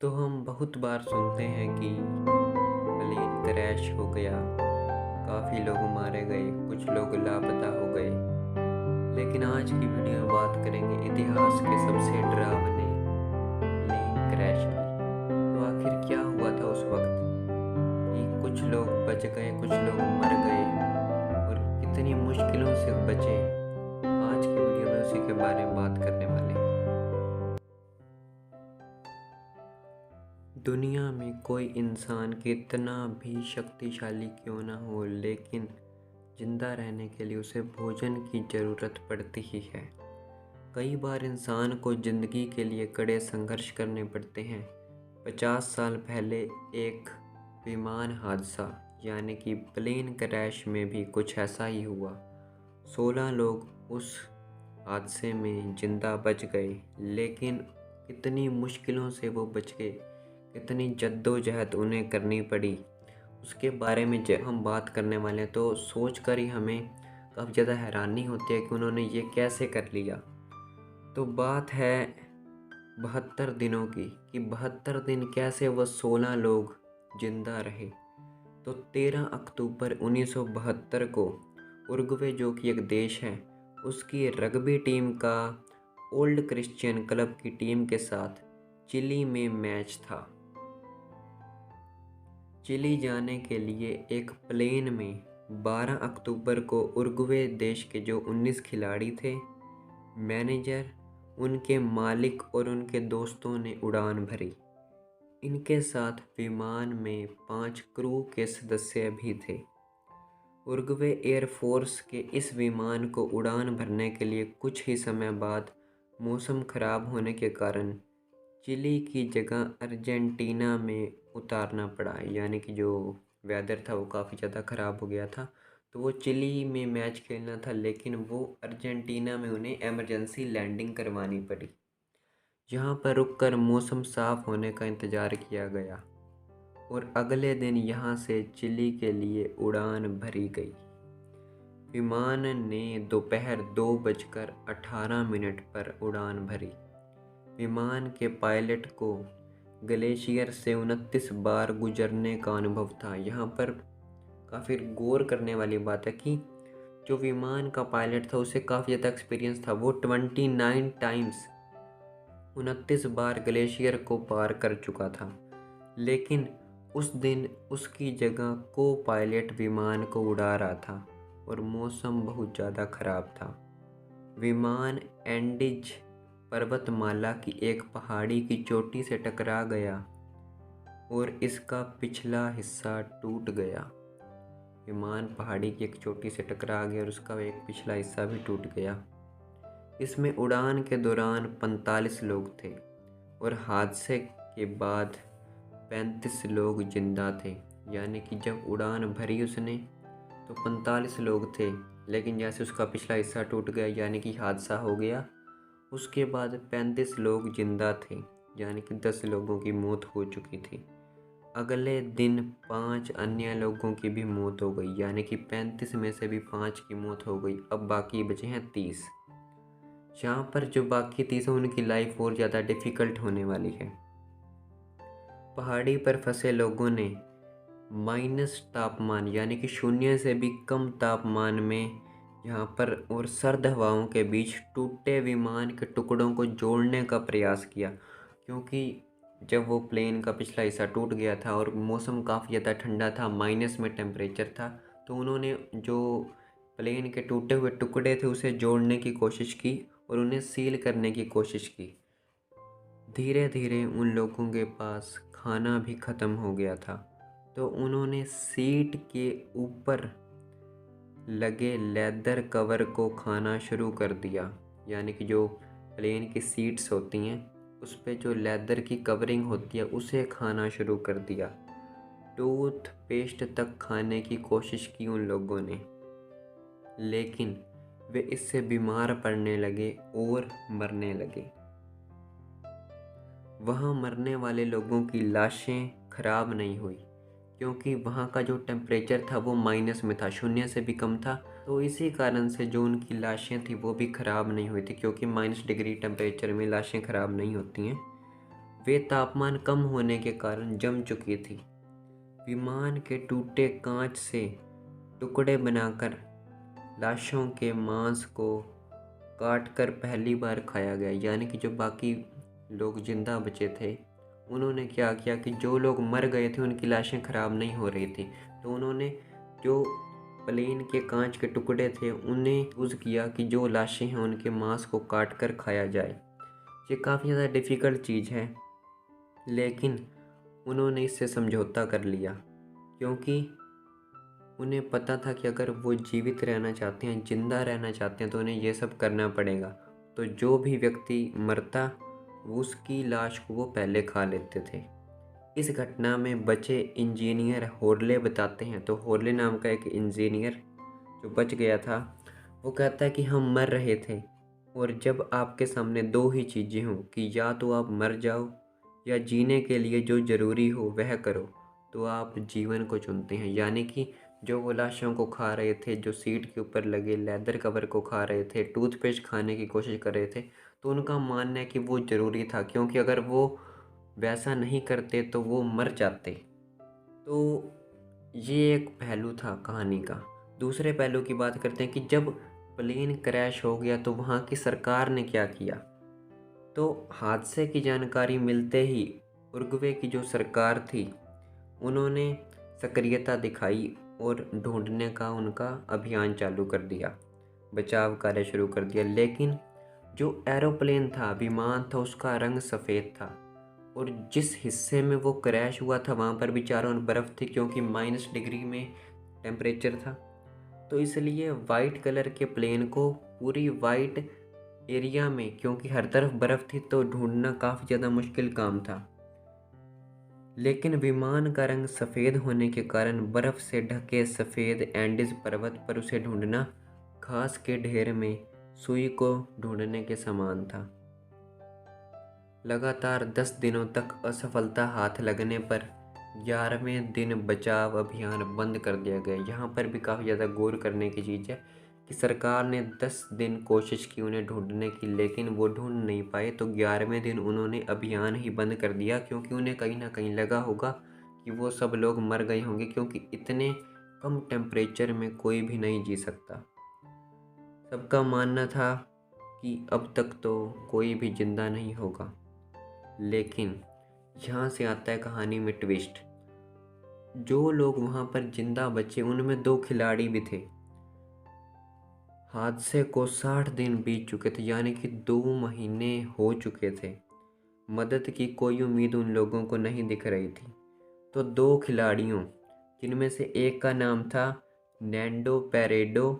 तो हम बहुत बार सुनते हैं कि प्लेन क्रैश हो गया, काफ़ी लोग मारे गए, कुछ लोग लापता हो गए। लेकिन आज की वीडियो में बात करेंगे इतिहास के सबसे डरावने प्लेन क्रैश की। तो आखिर क्या हुआ था उस वक्त कि कुछ लोग बच गए, कुछ लोग मर गए और कितनी मुश्किलों से बचे। आज की वीडियो में उसी के बारे में बात करने वाले हैं। दुनिया में कोई इंसान कितना भी शक्तिशाली क्यों ना हो, लेकिन जिंदा रहने के लिए उसे भोजन की ज़रूरत पड़ती ही है। कई बार इंसान को ज़िंदगी के लिए कड़े संघर्ष करने पड़ते हैं। 50 साल पहले एक विमान हादसा यानी कि प्लेन क्रैश में भी कुछ ऐसा ही हुआ। 16 लोग उस हादसे में जिंदा बच गए, लेकिन कितनी मुश्किलों से वो बच गए, कितनी जद्दोजहद उन्हें करनी पड़ी, उसके बारे में जब हम बात करने वाले हैं तो सोच कर ही हमें काफ़ी ज़्यादा हैरानी होती है कि उन्होंने ये कैसे कर लिया। तो बात है 72 दिनों की कि 72 दिन कैसे वो 16 लोग जिंदा रहे। तो 13 अक्टूबर 1972 को उरुग्वे, जो कि एक देश है, उसकी रग्बी टीम का ओल्ड क्रिश्चियन क्लब की टीम के साथ चिली में मैच था। चिली जाने के लिए एक प्लेन में 12 अक्टूबर को उरुग्वे देश के जो 19 खिलाड़ी थे, मैनेजर, उनके मालिक और उनके दोस्तों ने उड़ान भरी। इनके साथ विमान में 5 क्रू के सदस्य भी थे। उरुग्वे एयरफोर्स के इस विमान को उड़ान भरने के लिए कुछ ही समय बाद मौसम खराब होने के कारण चिली की जगह अर्जेंटीना में उतारना पड़ा, यानी कि जो वेदर था वो काफ़ी ज़्यादा ख़राब हो गया था। तो वो चिली में मैच खेलना था, लेकिन वो अर्जेंटीना में उन्हें इमरजेंसी लैंडिंग करवानी पड़ी। यहाँ पर रुककर मौसम साफ़ होने का इंतज़ार किया गया और अगले दिन यहाँ से चिली के लिए उड़ान भरी गई। विमान ने दोपहर 2:18 पर उड़ान भरी। विमान के पायलट को ग्लेशियर से 29 बार गुजरने का अनुभव था। यहाँ पर काफ़ी गौर करने वाली बात है कि जो विमान का पायलट था उसे काफ़ी ज़्यादा एक्सपीरियंस था। वो 29 टाइम्स 29 बार ग्लेशियर को पार कर चुका था, लेकिन उस दिन उसकी जगह को पायलट विमान को उड़ा रहा था और मौसम बहुत ज़्यादा ख़राब था। विमान एंडीज पर्वतमाला की एक पहाड़ी की चोटी से टकरा गया और इसका पिछला हिस्सा टूट गया। विमान पहाड़ी की एक चोटी से टकरा गया और उसका एक पिछला हिस्सा भी टूट गया। इसमें उड़ान के दौरान 45 लोग थे और हादसे के बाद 35 लोग जिंदा थे। यानी कि जब उड़ान भरी उसने तो 45 लोग थे, लेकिन जैसे उसका पिछला हिस्सा टूट गया यानी कि हादसा हो गया, उसके बाद 35 लोग जिंदा थे, यानी कि 10 लोगों की मौत हो चुकी थी। अगले दिन 5 अन्य लोगों की भी मौत हो गई, यानी कि 35 में से भी 5 की मौत हो गई। अब बाकी बचे हैं 30। यहाँ पर जो बाकी 30 हैं उनकी लाइफ और ज़्यादा डिफ़िकल्ट होने वाली है। पहाड़ी पर फंसे लोगों ने माइनस तापमान यानी कि शून्य से भी कम तापमान में यहाँ पर और सर्द हवाओं के बीच टूटे विमान के टुकड़ों को जोड़ने का प्रयास किया, क्योंकि जब वो प्लेन का पिछला हिस्सा टूट गया था और मौसम काफ़ी ज़्यादा ठंडा था, माइनस में टेम्परेचर था, तो उन्होंने जो प्लेन के टूटे हुए टुकड़े थे उसे जोड़ने की कोशिश की और उन्हें सील करने की कोशिश की। धीरे धीरे उन लोगों के पास खाना भी ख़त्म हो गया था, तो उन्होंने सीट के ऊपर लगे लेदर कवर को खाना शुरू कर दिया। यानी कि जो प्लेन की सीट्स होती हैं उस पे जो लेदर की कवरिंग होती है उसे खाना शुरू कर दिया। टूथपेस्ट तक खाने की कोशिश की उन लोगों ने, लेकिन वे इससे बीमार पड़ने लगे और मरने लगे। वहाँ मरने वाले लोगों की लाशें खराब नहीं हुई, क्योंकि वहाँ का जो टेम्परेचर था वो माइनस में था, शून्य से भी कम था। तो इसी कारण से जो उनकी लाशें थी वो भी ख़राब नहीं हुई थी, क्योंकि -डिग्री टेम्परेचर में लाशें ख़राब नहीं होती हैं। वे तापमान कम होने के कारण जम चुकी थी। विमान के टूटे कांच से टुकड़े बनाकर लाशों के मांस को काटकर पहली बार खाया गया। यानी कि जो बाकी लोग जिंदा बचे थे, उन्होंने क्या किया कि जो लोग मर गए थे उनकी लाशें ख़राब नहीं हो रही थी, तो उन्होंने जो प्लेन के कांच के टुकड़े थे उन्हें यूज़ किया कि जो लाशें हैं उनके मांस को काट कर खाया जाए। ये काफ़ी ज़्यादा डिफ़िकल्ट चीज़ है, लेकिन उन्होंने इससे समझौता कर लिया, क्योंकि उन्हें पता था कि अगर वो जीवित रहना चाहते हैं, जिंदा रहना चाहते हैं, तो उन्हें ये सब करना पड़ेगा। तो जो भी व्यक्ति मरता, उसकी लाश को वो पहले खा लेते थे। इस घटना में बचे इंजीनियर होर्ले बताते हैं। तो होर्ले नाम का एक इंजीनियर जो बच गया था, वो कहता है कि हम मर रहे थे, और जब आपके सामने दो ही चीज़ें हों कि या तो आप मर जाओ या जीने के लिए जो ज़रूरी हो वह करो, तो आप जीवन को चुनते हैं। यानी कि जो वो लाशों को खा रहे थे, जो सीट के ऊपर लगे लेदर कवर को खा रहे थे, टूथपेस्ट खाने की कोशिश कर रहे थे, तो उनका मानना है कि वो ज़रूरी था, क्योंकि अगर वो वैसा नहीं करते तो वो मर जाते। तो ये एक पहलू था कहानी का। दूसरे पहलू की बात करते हैं कि जब प्लेन क्रैश हो गया तो वहाँ की सरकार ने क्या किया। तो हादसे की जानकारी मिलते ही उरुग्वे की जो सरकार थी, उन्होंने सक्रियता दिखाई और ढूंढने का उनका अभियान चालू कर दिया, बचाव कार्य शुरू कर दिया। लेकिन जो एरोप्लेन था, विमान था, उसका रंग सफ़ेद था, और जिस हिस्से में वो क्रैश हुआ था वहाँ पर भी चारों ओर बर्फ़ थी, क्योंकि -डिग्री में टेम्परेचर था। तो इसलिए वाइट कलर के प्लेन को पूरी वाइट एरिया में, क्योंकि हर तरफ बर्फ़ थी, तो ढूंढना काफ़ी ज़्यादा मुश्किल काम था। लेकिन विमान का रंग सफ़ेद होने के कारण बर्फ़ से ढके सफ़ेद एंडीज पर्वत पर उसे ढूंढना घास के ढेर में सुई को ढूंढने के समान था। लगातार 10 दिनों तक असफलता हाथ लगने पर 11वें दिन बचाव अभियान बंद कर दिया गया। यहाँ पर भी काफ़ी ज़्यादा गौर करने की चीज़ है कि सरकार ने 10 दिन कोशिश की उन्हें ढूंढने की, लेकिन वो ढूंढ नहीं पाए। तो 11वें दिन उन्होंने अभियान ही बंद कर दिया, क्योंकि उन्हें कहीं ना कहीं लगा होगा कि वो सब लोग मर गए होंगे, क्योंकि इतने कम टेम्परेचर में कोई भी नहीं जी सकता। सबका मानना था कि अब तक तो कोई भी जिंदा नहीं होगा। लेकिन यहाँ से आता है कहानी में ट्विस्ट। जो लोग वहाँ पर जिंदा बचे उनमें 2 खिलाड़ी भी थे। हादसे को 60 दिन बीत चुके थे, यानी कि 2 महीने हो चुके थे। मदद की कोई उम्मीद उन लोगों को नहीं दिख रही थी। तो 2 खिलाड़ियों, जिनमें से एक का नाम था नैंडो पेरेडो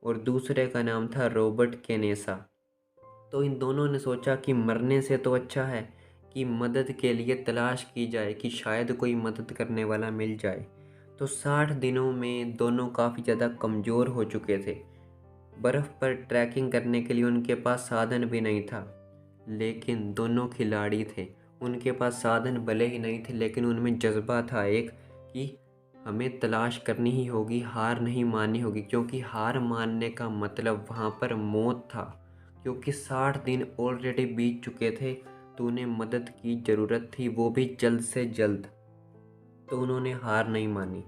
और दूसरे का नाम था रॉबर्ट केनेसा, तो इन दोनों ने सोचा कि मरने से तो अच्छा है कि मदद के लिए तलाश की जाए, कि शायद कोई मदद करने वाला मिल जाए। तो 60 दिनों में दोनों काफ़ी ज़्यादा कमज़ोर हो चुके थे। बर्फ़ पर ट्रैकिंग करने के लिए उनके पास साधन भी नहीं था। लेकिन दोनों खिलाड़ी थे, उनके पास साधन भले ही नहीं थे, लेकिन उनमें जज्बा था एक कि हमें तलाश करनी ही होगी, हार नहीं माननी होगी, क्योंकि हार मानने का मतलब वहाँ पर मौत था। क्योंकि 60 दिन ऑलरेडी बीत चुके थे, तो उन्हें मदद की ज़रूरत थी, वो भी जल्द से जल्द। तो उन्होंने हार नहीं मानी।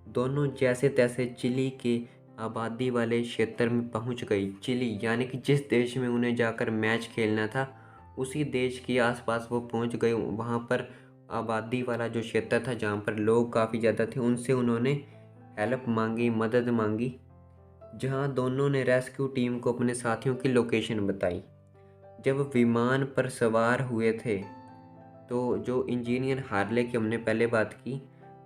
दोनों जैसे तैसे चिली के आबादी वाले क्षेत्र में पहुंच गई। चिली यानी कि जिस देश में उन्हें जाकर मैच खेलना था, उसी देश के आसपास वो पहुंच गए। वहां पर आबादी वाला जो क्षेत्र था, जहां पर लोग काफ़ी ज़्यादा थे, उनसे उन्होंने हेल्प मांगी, मदद मांगी। जहां दोनों ने रेस्क्यू टीम को अपने साथियों की लोकेशन बताई। जब विमान पर सवार हुए थे, तो जो इंजीनियर हार्ले की हमने पहले बात की,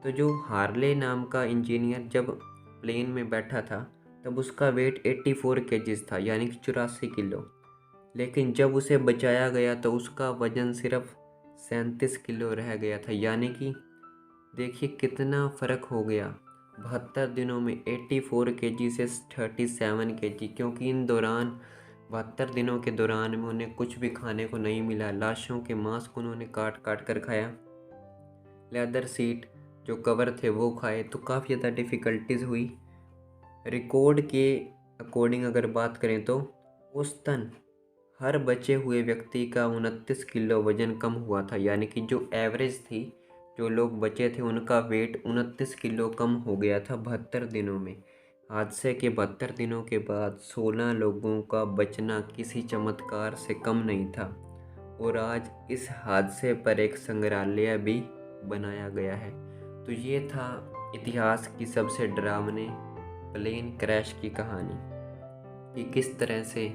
तो जो हार्ले नाम का इंजीनियर जब प्लेन में बैठा था, तब उसका वेट 84 केजीज था, यानी कि 84 किलो। लेकिन जब उसे बचाया गया तो उसका वजन सिर्फ 37 किलो रह गया था। यानी कि देखिए कितना फ़र्क हो गया 72 दिनों में, 84 केजी से 37 केजी। क्योंकि इन दौरान 72 दिनों के दौरान में उन्हें कुछ भी खाने को नहीं मिला। लाशों के मांस को उन्होंने काट काट कर खाया, लेदर सीट जो कवर थे वो खाए। तो काफ़ी ज़्यादा डिफ़िकल्टीज़ हुई। रिकॉर्ड के अकॉर्डिंग अगर बात करें तो औसतन हर बचे हुए व्यक्ति का 29 किलो वज़न कम हुआ था, यानी कि जो एवरेज थी, जो लोग बचे थे उनका वेट 29 किलो कम हो गया था 72 दिनों में। हादसे के 72 दिनों के बाद 16 लोगों का बचना किसी चमत्कार से कम नहीं था और आज इस हादसे पर एक संग्रहालय भी बनाया गया है। तो ये था इतिहास की सबसे डरावने प्लेन क्रैश की कहानी कि किस तरह से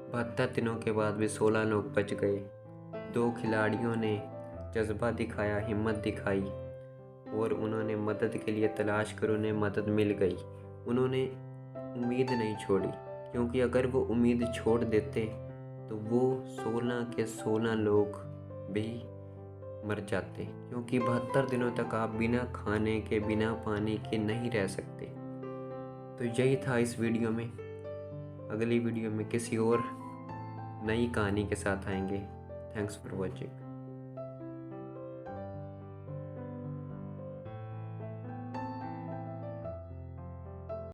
72 दिनों के बाद भी 16 लोग बच गए। 2 खिलाड़ियों ने जज्बा दिखाया, हिम्मत दिखाई और उन्होंने मदद के लिए तलाश कर उन्हें मदद मिल गई। उन्होंने उम्मीद नहीं छोड़ी, क्योंकि अगर वो उम्मीद छोड़ देते तो वो 16 के 16 लोग भी मर जाते, क्योंकि 72 दिनों तक आप बिना खाने के, बिना पानी के नहीं रह सकते। तो यही था इस वीडियो में। अगली वीडियो में किसी और नई कहानी के साथ आएंगे। Thanks for watching.